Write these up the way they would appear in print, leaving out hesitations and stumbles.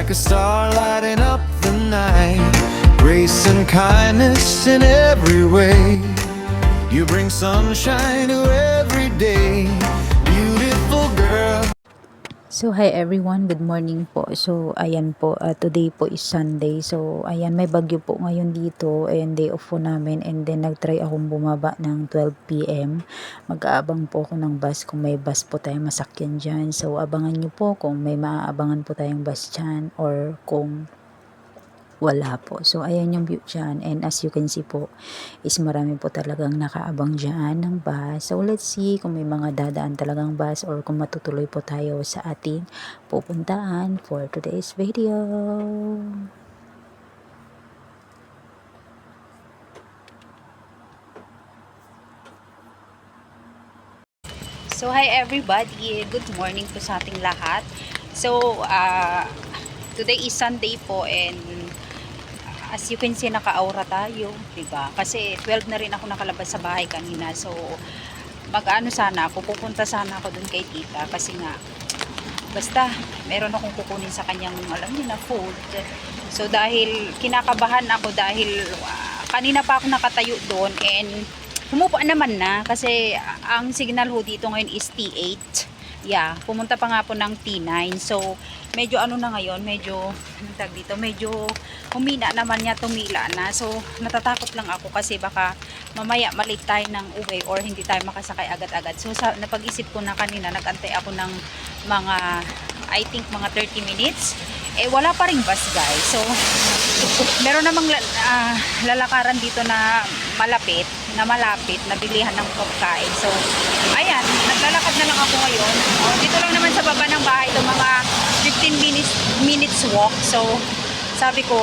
like a star lighting up the night. Grace and kindness in every way. You bring sunshine to every day. Beautiful girl. So hi everyone, good morning po. So ayan po, today po is Sunday. So ayan, may bagyo po ngayon dito and day off po namin, and then nagtry akong bumaba ng 12 PM. Mag-aabang po ako ng bus kung may bus po tayong masakyan dyan. So abangan nyo po kung may maaabangan po tayong bus dyan or kung wala po. So ayan yung view dyan, and as you can see po is marami po talagang nakaabang dyan ng bus. So let's see kung may mga dadaan talagang bus or kung matutuloy po tayo sa ating pupuntaan for today's video. So hi everybody, good morning po sa ating lahat. So today is Sunday po, and as you can see, naka-aura tayo, diba? Kasi 12 na rin ako nakalabas sa bahay kanina. So, mag-ano sana ako, pupunta sana ako dun kay tita. Kasi nga, basta, meron akong kukunin sa kanyang, alam niyo na, food. So, dahil kinakabahan ako dahil kanina pa ako nakatayo doon, and humupa naman na. Kasi, ang signal ho dito ngayon is T8. Yeah, pumunta pa nga po ng T9. So, medyo ano na ngayon, medyo humina naman niya, tumila na. So, natatakot lang ako kasi baka mamaya malate tayo ng uwi or hindi tayo makasakay agad-agad. So, napag-isip ko na kanina, nag-antay ako ng mga, I think mga 30 minutes. Eh, wala pa ring bus, guys. So, meron namang lalakaran dito na malapit, na bilihan ng pagkain. So, ayan, naglalakad na lang ako ngayon. Dito lang naman sa baba ng bahay, ito mga 15 minutes walk. So, sabi ko,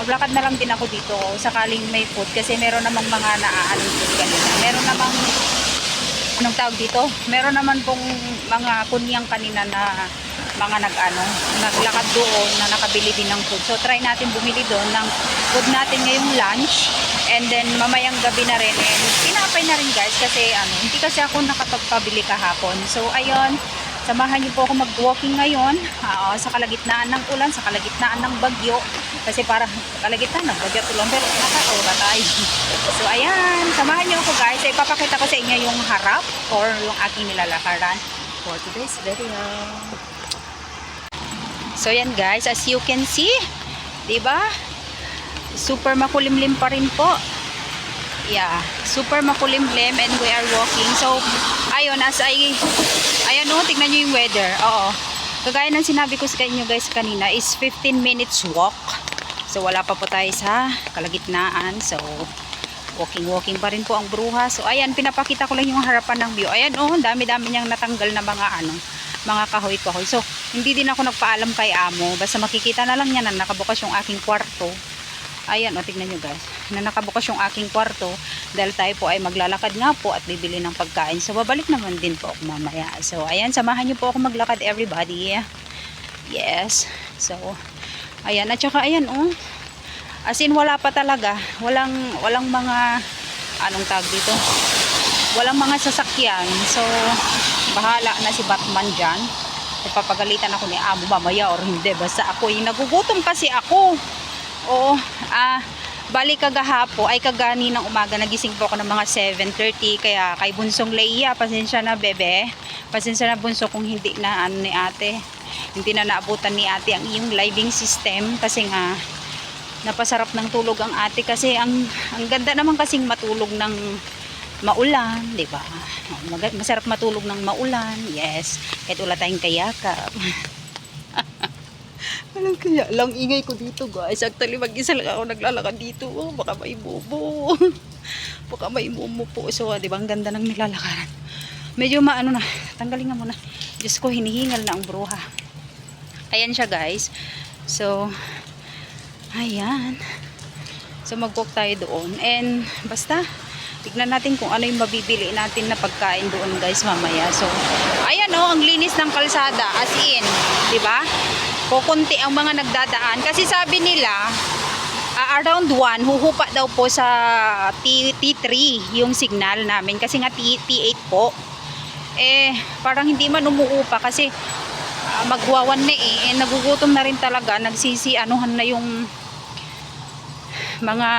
maglakad na lang din ako dito sakaling may food, kasi meron namang mga naaaling food kanina. Meron namang, anong tawag dito? Meron naman pong mga kunyang kanina na mga naglakad doon na nakabili din ng food. So, try natin bumili doon ng food natin ngayong lunch. And then, mamayang gabi na rin. And pinapay na rin, guys, kasi hindi kasi ako nakapagpabili kahapon. So, ayun, samahan niyo po ako mag-walking ngayon sa kalagitnaan ng ulan, sa kalagitnaan ng bagyo. Kasi parang kalagitnaan ng bagyo tulong, pero naka-aura tayo. So, ayan, samahan niyo ako, guys. Ipapakita ko sa inyo yung harap or yung aking nilalakaran for today's video. So, yan, guys, as you can see, diba? Super makulimlim pa rin po. Yeah, super makulimlim, and we are walking. So, ayun, ayan o, tignan nyo yung weather. Oo. Kagaya ng sinabi ko sa inyo, guys, kanina, is 15 minutes walk. So, wala pa po tayo sa kalagitnaan. So, walking pa rin po ang bruha. So, ayan, pinapakita ko lang yung harapan ng view. Ayan o, dami-dami niyang natanggal na mga kahoy-kahoy. So, hindi din ako nagpaalam kay amo. Basta makikita na lang niya na nakabukas yung aking kwarto. Ayan, o, tignan nyo, guys. Na nakabukas yung aking kwarto. Dahil tayo po ay maglalakad nga po at bibili ng pagkain. So, babalik naman din po ako mamaya. So, ayan, samahan nyo po ako maglakad, everybody. Yes. So, ayan. At saka, ayan, o. As in, wala pa talaga. Walang mga, anong tag dito? Walang mga sasakyan. So, bahala na si Batman dyan. Ipapagalitan ako ni amo mamaya or hindi. Basta ako, nagugutom kasi ako. Oo, balik kagahapo ay kagani ng umaga, nagising po ako ng mga 7:30, kaya kay Bunsong Leia, pasensya na bebe, pasensya na bunso kung hindi na ni ate, hindi na naabutan ni ate ang iyong living system, kasi nga napasarap ng tulog ang ate, kasi ang ganda naman kasing matulog ng maulan, di ba? Masarap matulog ng maulan, yes, kahit wala tayong kayakap. Walang kaya lang ingay ko dito, guys. Actually, mag-isa lang ako naglalakad dito. Oh, baka may bubo. Baka may mumu po. So, di ba, ang ganda ng nilalakaran. Medyo maano na. Tanggalin nga muna. Diyos ko, hinihingal na ang bruha. Ayan siya, guys. So, ayan. So, mag-walk tayo doon. And, basta, tignan natin kung ano yung mabibili natin na pagkain doon, guys, mamaya. So, ayan, oh, ang linis ng kalsada. As in, di ba? Kukunti ang mga nagdadaan. Kasi sabi nila, around 1, huhupa daw po sa T3 yung signal namin. Kasi nga T8 po. Eh, parang hindi man umuupa kasi magwawan na nagugutom na rin talaga, nagsisianuhan na yung mga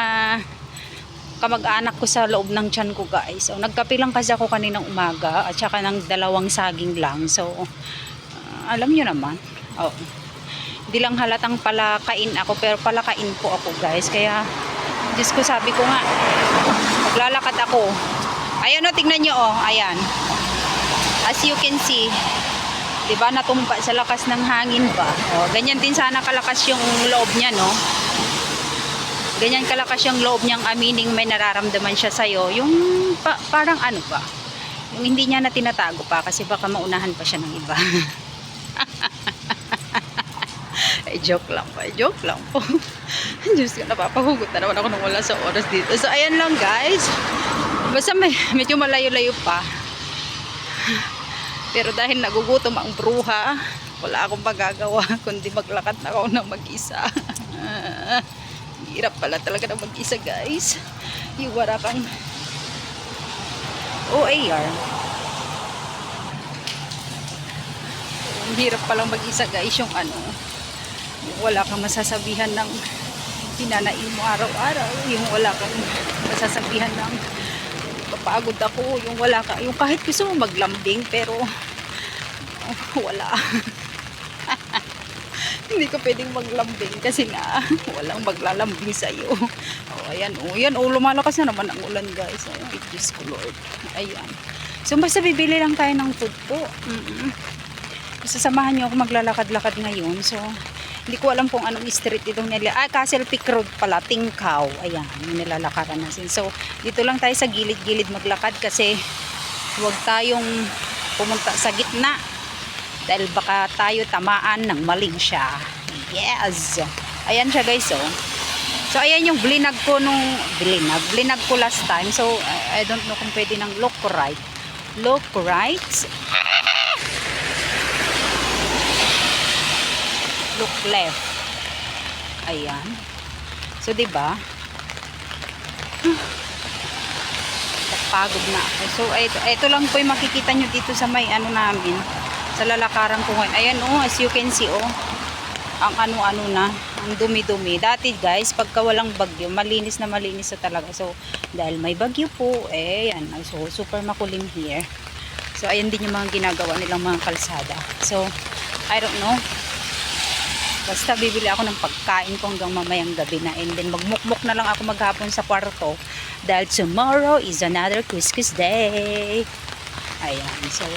kamag-anak ko sa loob ng tiyan ko, guys. So nagkape lang kasi ako kaninang umaga at saka ng 2 saging lang. So alam nyo naman, hindi lang halatang palakain ako, pero palakain po ako, guys. Kaya Diyos ko, sabi ko nga maglalakad ako. Ayan, tignan nyo, ayan, as you can see, diba, natumpa sa lakas ng hangin ba. Ganyan din sana kalakas yung loob niya, no? Ganyan kalakas yung loob niyang aminin may nararamdaman siya sa'yo. Yung parang ano ba, yung hindi niya na tinatago pa kasi baka maunahan pa siya ng iba. Joke lang po. Diyos ko, napapahugot na naman ako nung wala sa oras dito. So ayan lang, guys, basta medyo malayo-layo pa, pero dahil nagugutom ang bruha, wala akong magagawa kundi maglakad na ako ng mag-isa. Hirap pala talaga ng mag-isa, guys. Yung wala kang OAR. Ang hirap palang mag-isa, guys, yung wala kang masasabihan ng hinanain mo araw-araw, yung wala kang masasabihan ng papagod ako, yung wala ka, yung kahit gusto mo maglambing pero wala. Hindi ka pwedeng maglambing kasi nga walang maglalambing sa'yo. Ayan, lumalakas na naman ang ulan, guys. Ayan, Diyos ko, Lord. Ayan. So basta bibili lang tayo ng food po. Sasamahan niyo ako maglalakad-lakad ngayon. So hindi ko alam kung anong street itong Castle Peak Road pala, Tingkaw. Ayan, yung nilalakaran natin. So dito lang tayo sa gilid-gilid maglakad kasi huwag tayong pumunta sa gitna dahil baka tayo tamaan ng maling siya. Yes! Ayan siya, guys, so ayan yung blinag ko blinag ko last time. So I don't know kung pwede ng look right, look left. Ayan. So diba, pagod na ako. So ito lang po yung makikita nyo dito sa may namin, sa lalakaran ko ngayon. Ayan, as you can see, ang ang dumi-dumi. Dati, guys, pagka walang bagyo, malinis na talaga. So dahil may bagyo po, ayan, so super makulim here. So ayan din yung mga ginagawa nilang mga kalsada. So I don't know, basta bibili ako ng pagkain ko hanggang mamayang gabi na, and then magmukmuk na lang ako maghapon sa kwarto dahil tomorrow is another Christmas day. Ayan, so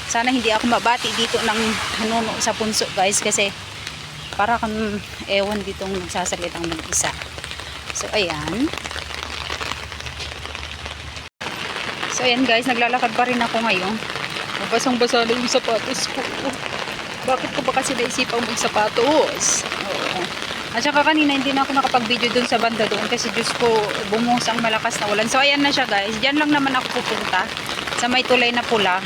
sana hindi ako mabati dito ng hanuno sa punso, guys, kasi para kang ewan ditong nagsasalitang mag-isa. So ayan, guys, naglalakad pa rin ako ngayon. Basang-basa na yung sapatos ko. Bakit ko ba kasi naisipang magsapatos? Oo. At saka kanina hindi na ako nakapag-video dun sa banda doon kasi Diyos ko, bumuhos ang malakas na ulan. So ayan na siya, guys. Diyan lang naman ako pupunta sa may tulay na pula.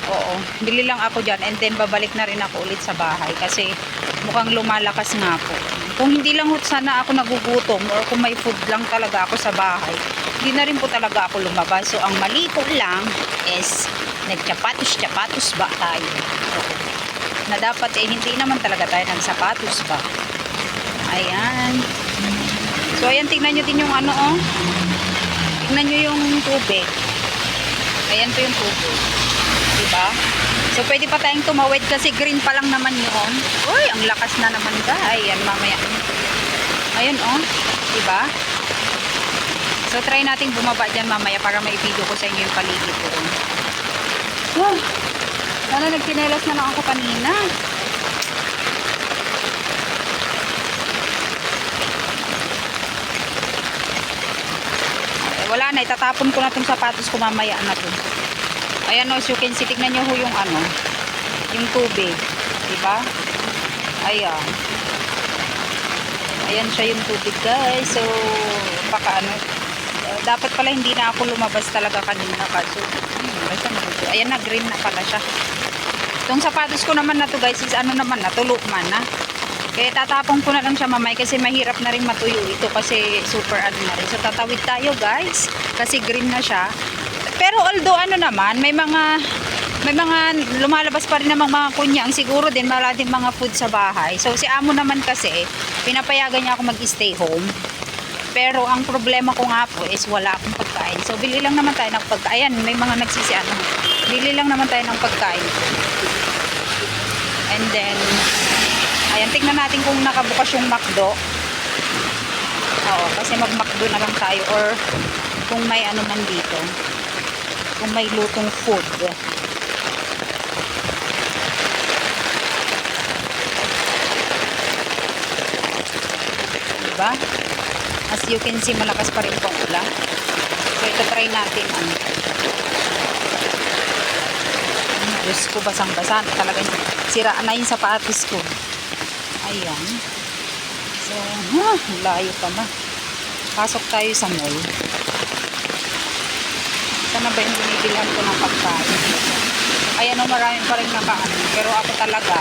Oo, bili lang ako dyan and then babalik na rin ako ulit sa bahay kasi mukhang lumalakas nga po. Kung hindi lang sana ako nagugutom or kung may food lang talaga ako sa bahay, hindi na rin po talaga ako lumabas. So ang mali ko lang is nagtsapatos ba tayo? Oo. Na dapat hindi naman talaga tayo nagsapatos ba. Ayan. So ayan, tignan nyo din yung tignan nyo yung tubig. Ayan po yung tubig, diba? So pwede pa tayong tumawid kasi green pa lang naman yun. Uy, ang lakas na naman, guys. Ayan, mamaya. Ayan, diba? So try nating bumaba dyan mamaya para may video ko sa inyo yung paligid ko. Wow, sana nagtinelas na lang ako kanina. Wala na, itatapon ko na itong sapatos ko mamaya na to. Ayan, as you can see, tignan nyo yung yung tubig, diba? Ayan. Ayan siya yung tubig, guys. So baka dapat pala hindi na ako lumabas talaga kanina kasi ayan na, green na pala siya. Itong sapatos ko naman na to, guys, is natulo man na. Kaya tatapong ko na lang siya mamay kasi mahirap na rin matuyo ito kasi super na rin. So tatawid tayo, guys, kasi green na siya. Pero although naman, may mga may mga lumalabas pa rin namang mga kunyang, siguro din maraming mga food sa bahay. So si amo naman kasi, pinapayagan niya ako mag-stay home. Pero ang problema ko nga po is wala akong pagkain. So bili lang naman tayo ng pagkain. Ayan, may mga nagsisiano. Bili lang naman tayo ng pagkain. And then, ayan, tignan natin kung nakabukas yung McDo. Oo, kasi mag-McDo na lang tayo. Or kung may ano man dito. Kung may lutong food. Diba? As you can see, malakas pa rin pong ulan. So, ito try natin. Diyos ko, basang-basa. Talagang siraan na yung sapatos ko. Ayan. So, layo pa ma. Pasok tayo sa mall. Sana ba yung binibilhan ko ng pagkain? Ayan o, maraming pa rin nakaano. Pero ako talaga,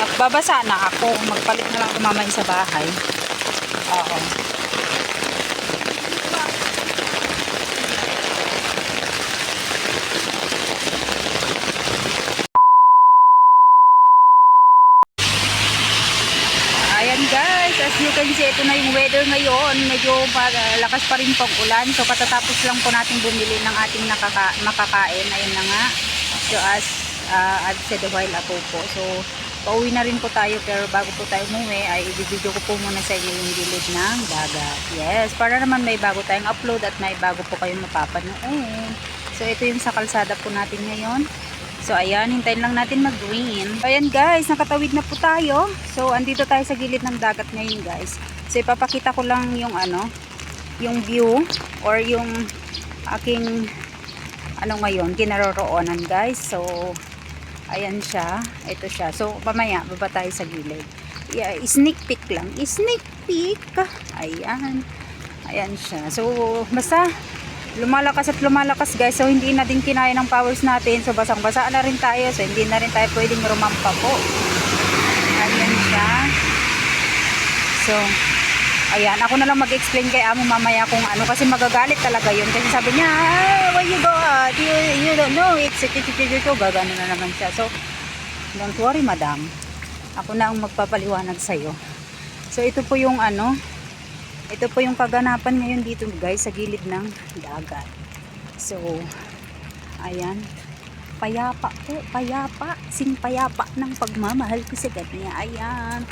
nagbabasa na ako. Magpalit na lang ako mamaya sa bahay. Oo. Ayan guys, as you can see, ito na yung weather ngayon. Medyo lakas pa rin pang ulan. So katatapos lang po natin bumili ng ating makakain. Ayan na nga. So as I've said a while ago po. So pauwi na rin po tayo, pero bago po tayo umuwi ay i-video ko po muna sa inyo yung gilid ng dagat. Yes, para naman may bago tayong upload at may bago po kayong mapapanood. So ito yung sa kalsada po natin ngayon. So ayan, hintayin lang natin mag-green. Ayan guys, nakatawid na po tayo. So andito tayo sa gilid ng dagat ngayon guys. So ipapakita ko lang yung ano, yung view or yung aking ano ngayon, kinaroroonan guys. So ayan siya, ito siya. So mamaya baba tayo sa gilid. Yeah, sneak peek lang. Sneak peek. Ayan. Ayan siya. So basta lumalakas at lumalakas guys. So hindi na din kinaya ng powers natin. So basang-basa na rin tayo. So hindi na rin tayo pwedeng rumampa po. Ayan siya. So ayan, ako na lang mag-explain kay amo mamaya kung ano, kasi magagalit talaga yun. Kasi sabi niya, where you go? You don't know. It's gagano na naman siya. So don't worry madam. Ako na ang magpapaliwanag sa'yo. So ito po yung ano, ito po yung kaganapan ngayon dito guys sa gilid ng dagat. So ayan, payapa po, payapa, sing payapa ng pagmamahal ko sa kanya. Ayan,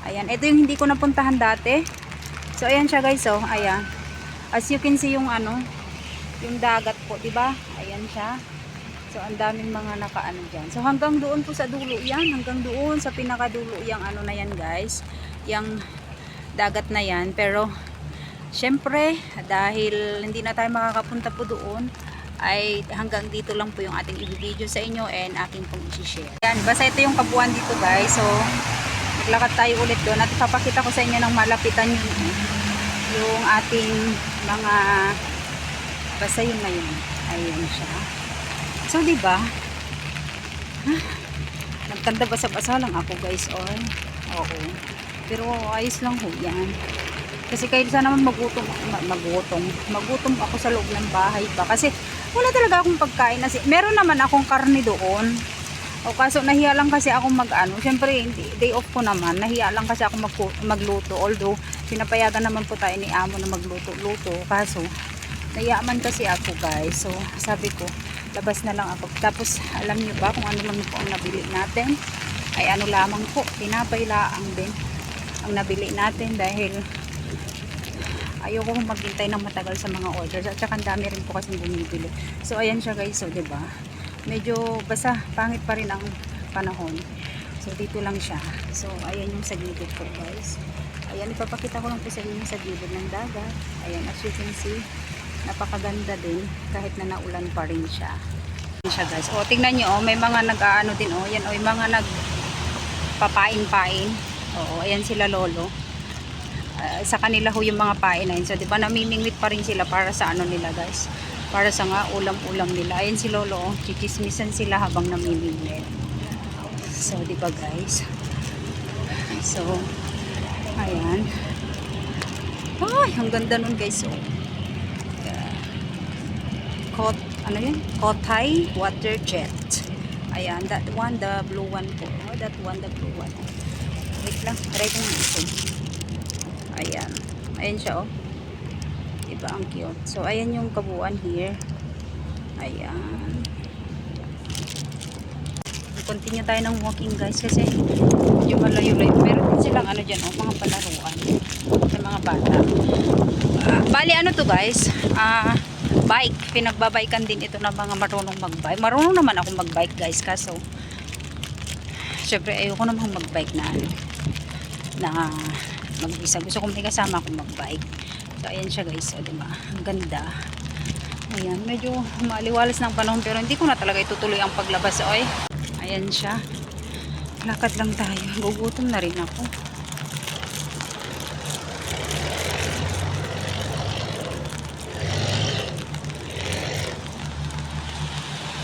ayan, ito yung hindi ko napuntahan dati. So ayan siya guys. So ayan, as you can see yung ano, yung dagat po, diba? Ayan siya. So ang daming mga nakaano dyan. So hanggang doon po sa dulo yan, hanggang doon sa pinakadulo yung ano na yan guys, yung dagat na yan. Pero syempre dahil hindi na tayo makakapunta po doon, ay hanggang dito lang po yung ating i-video sa inyo and aking pong i-share. Yan, basta ito yung kabuuan dito guys. So maglakad tayo ulit doon at ipapakita ko sa inyo ng malapitan yung ating mga, basta yun na yun. Ayan siya. So diba, nagkanda basa-basa lang ako guys. Oo. Pero ayos lang ho yan. Kasi kahit sana naman magutom ako sa loob ng bahay pa. Kasi wala talaga akong pagkain. Meron naman akong karne doon. O kaso nahiya lang kasi ako mag-ano. Siyempre, day off ko naman. Nahiya lang kasi ako magluto. Although, pinapayagan naman po tayo ni amo na magluto-luto. Kaso, nahiya man kasi ako guys. So, sabi ko, labas na lang ako. Tapos, alam nyo ba kung ano lang po ang nabili natin? Ay ano lamang po, tinapay laang din ang nabili natin dahil ayoko maghintay ng matagal sa mga orders at saka ang dami rin po kasi bumibili. So ayan siya guys. So diba, medyo basta pangit pa rin ang panahon. So dito lang siya. So ayan yung sa gilid po guys. Ayan, ipapakita ko lang po sa inyo sa gilid ng dagat. Ayan, as you can see, napakaganda din kahit na naulan pa rin siya. Ayan siya guys. O tingnan nyo, may mga nag-aano din. O yan, o yung mga nagpapain-pain. Oo, ayan sila lolo. Sa kanila ho yung mga pain na yun. So, di ba namimingwit pa rin sila para sa ano nila guys. Para sa nga ulam-ulam nila. Ayan si lolo. Oh. Chichismisan sila habang namimingwit. So, di ba guys. So, ayan. Ay, ang ganda nun guys. So, ano yun? Kotay Water Jet. Ayan, that one, the blue one po. Oh, that one, the blue one. Wait lang, try ko nga ito. Ayan. Ayan siya, oh. Diba, ang cute. So, ayan yung kabuuan here. Ayan. Continue tayo ng walking, guys, kasi medyo malayo-layo. Meron din silang ano dyan, oh, mga palaruan sa mga bata. Bali, ano to, guys? Bike. Pinagbabikan din ito ng mga marunong magbike. Marunong naman ako magbike, guys, kaso syempre ayoko namang magbike na mag-isa. Gusto kong may kasama akong magbike. So, ayan siya, guys. O, diba? Ang ganda. Ayan. Medyo maliwalas ng panahon pero hindi ko na talaga itutuloy ang paglabas. Oy. Ayan siya. Lakad lang tayo. Gugutom na rin ako.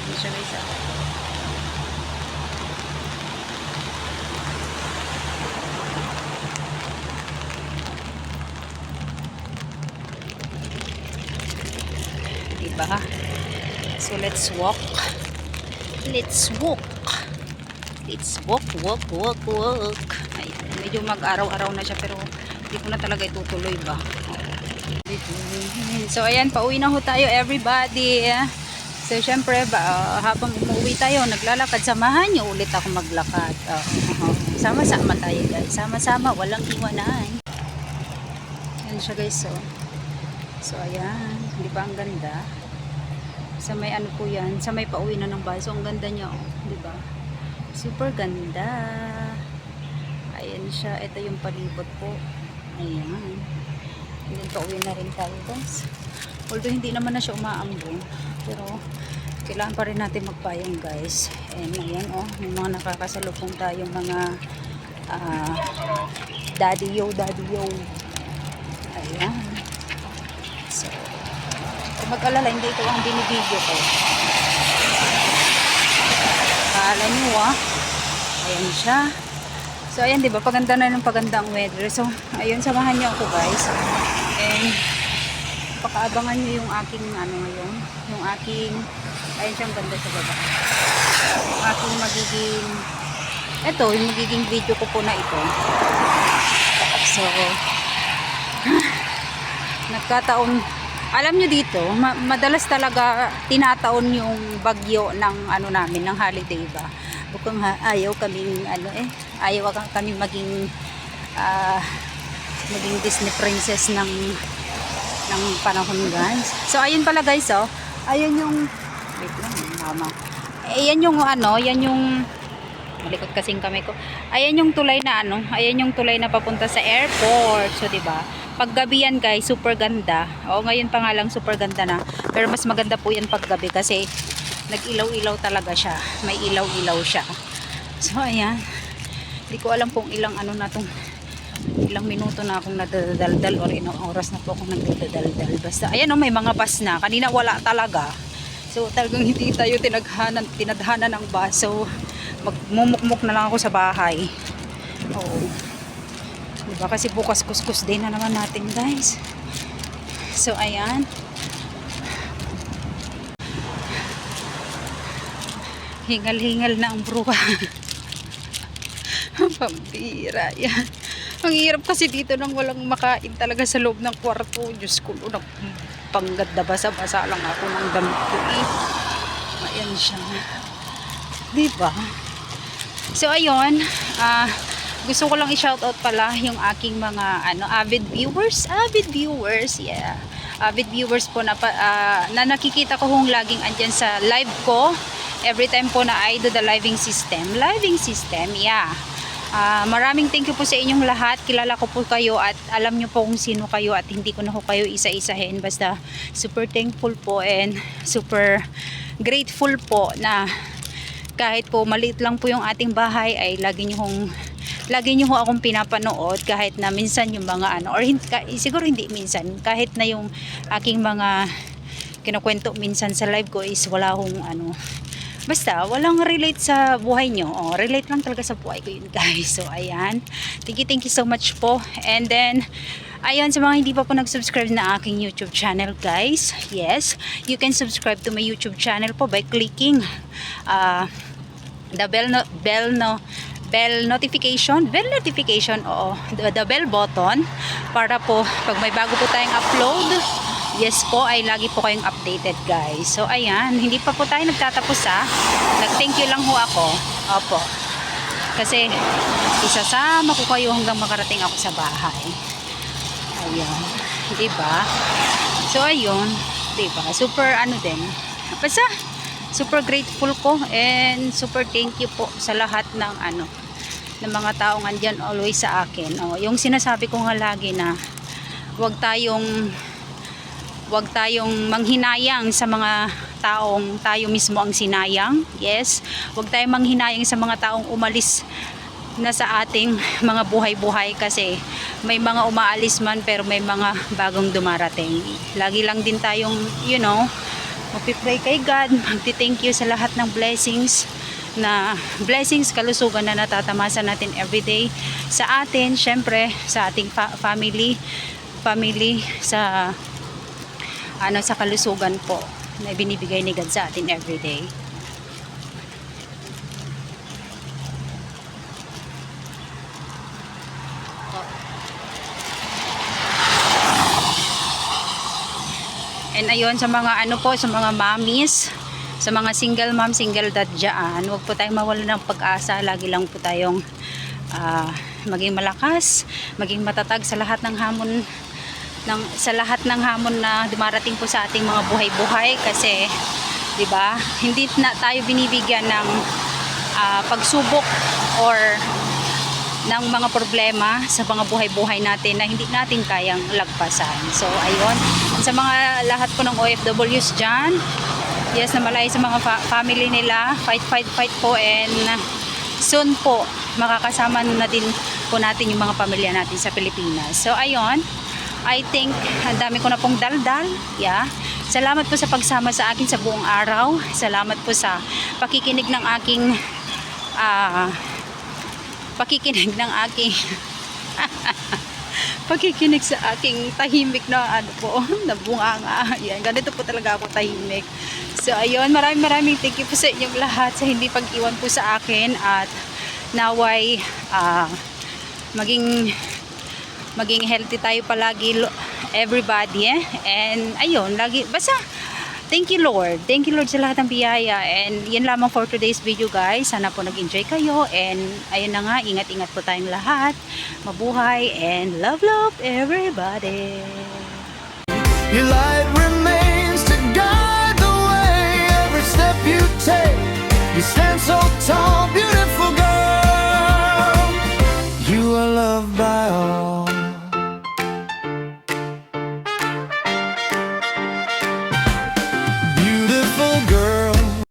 Ayan siya, guys. Diba? So, let's walk. Let's walk. Let's walk. Ayan. Medyo mag-araw-araw na siya pero hindi ko na talaga itutuloy ba. So, ayan. Pauwi na ho tayo, everybody. So, syempre, habang umuwi tayo, naglalakad, samahan niyo ulit ako maglakad. Sama-sama tayo, guys. Sama-sama, walang iwanan. Ayan siya, guys. So, ayan. Di ba ang ganda? Sa may ano po yan, sa may pauwi na ng bahay. So, ang ganda niya, oh. Di ba? Super ganda. Ayan siya. Ito yung palibot po. Ayan. And then, pauwi na rin tayo, guys. Although, hindi naman na siya umaambon. Pero, kailangan pa rin natin magpayong, guys. And, ayan, oh. May mga nakakasalubong tayong mga daddy yo. Ayan. So, kung mag-alala, hindi ito ang binibideo ko. Akala nyo, ayan siya. So, ayan, diba? Paganda na ng paganda ang weather. So, ayun, samahan niyo ako, guys. And, pakaabangan nyo yung aking, ano ngayon, yung aking, ayun siyang ganda sa baba. Yung aking magiging, ito, yung magiging video ko po na ito. So, nagkataon, alam nyo dito, madalas talaga tinataon yung bagyo ng ano namin, ng holiday ba. Bukang ayaw kaming ayaw kaming maging Disney princess ng panahon, guys. So ayun pala, guys, oh. Ayun yung wait lang, mama. Ayan yung yan yung malikot kasing kamay ko. Ayan yung tulay na ayan yung tulay na papunta sa airport. So, 'di ba? Paggabi yan, guys, super ganda. O, ngayon pa nga lang super ganda na. Pero mas maganda po yan paggabi kasi nag-ilaw-ilaw talaga siya. May ilaw-ilaw siya. So, ayan. Hindi ko alam kung ilang ilang minuto na akong nadadaldal or ilang oras na po akong nagdadaldal. Basta, ayan, may mga bus na. Kanina wala talaga. So, talagang hindi tayo tinadhanan ng bus. So, magmumukmuk na lang ako sa bahay. Oo. Diba? Kasi bukas kuskus din na naman natin, guys. So, ayan. Hingal-hingal na ang bruha. Pambira. Yan. Ang hirap kasi dito nang walang makain talaga sa loob ng kwarto. Diyos ko, pangganda basa-basa lang ako ng damit ko. Ayan siya. Diba? So, ayun. Gusto ko lang i-shoutout pala yung aking mga avid viewers, yeah. Avid viewers po na nakikita ko hong laging andyan sa live ko. Every time po na I do the living system, yeah. Maraming thank you po sa inyong lahat. Kilala ko po kayo at alam nyo po kung sino kayo at hindi ko na po kayo isa-isahin. Basta super thankful po and super grateful po na kahit po maliit lang po yung ating bahay ay lagi nyo ho akong pinapanood kahit na minsan yung mga or siguro hindi minsan, kahit na yung aking mga kinukwento minsan sa live ko is wala hong basta walang relate sa buhay nyo. Relate lang talaga sa buhay ko yun, guys. So ayan, thank you so much po. And then ayun, sa mga hindi pa po nag-subscribe na aking YouTube channel, guys, yes, you can subscribe to my YouTube channel po by clicking the bell notification, oo, the bell button para po pag may bago po tayong upload, yes po, ay lagi po kayong updated guys. So ayan, hindi pa po tayo nagtatapos nag-thank you lang ho ako. Opo. Kasi isasama ko kayo hanggang makarating ako sa bahay. Ayun, 'di ba? So ayun, 'di ba? Super din. Basta super grateful ko and super thank you po sa lahat ng ng mga taong andyan always sa akin. Oh, yung sinasabi ko nga lagi na wag tayong manghinayang sa mga taong tayo mismo ang sinayang. Yes, wag tayong manghinayang sa mga taong umalis na sa ating mga buhay-buhay kasi may mga umaalis man pero may mga bagong dumarating. Lagi lang din tayong magpipray kay God, magti-thank you sa lahat ng blessings, kalusugan na natatamasa natin everyday sa atin, syempre sa ating family sa sa kalusugan po na binibigay ni God sa atin everyday. And ayun, sa mga sa mga mommies, sa mga single mom, single dad dyan, huwag po tayong mawala ng pag-asa. Lagi lang po tayong maging malakas, maging matatag sa lahat ng hamon na dumarating po sa ating mga buhay-buhay kasi 'di ba? Hindi na tayo binibigyan ng pagsubok or ng mga problema sa mga buhay-buhay natin na hindi natin kayang lagpasan. So ayun, sa mga lahat po ng OFWs dyan, yes, na malay sa mga family nila, fight po, and soon po makakasama na din po natin yung mga pamilya natin sa Pilipinas. So ayun, I think ang dami ko na pong daldal. Yeah. Salamat po sa pagsama sa akin sa buong araw. Salamat po sa pakikinig ng aking pakikinig sa aking tahimik na na bunganga. Yan, ganito po talaga ako tahimik. So ayun, maraming thank you po sa inyong lahat sa hindi pag-iwan po sa akin at naway maging healthy tayo palagi everybody and ayun, lagi basta thank you Lord sa lahat ng biyaya, and yan lamang for today's video guys. Sana po nag-enjoy kayo, and ayun na nga, ingat-ingat po tayong lahat, mabuhay, and love everybody. Your light remains to guide the way. Every step you take, you stand so tall.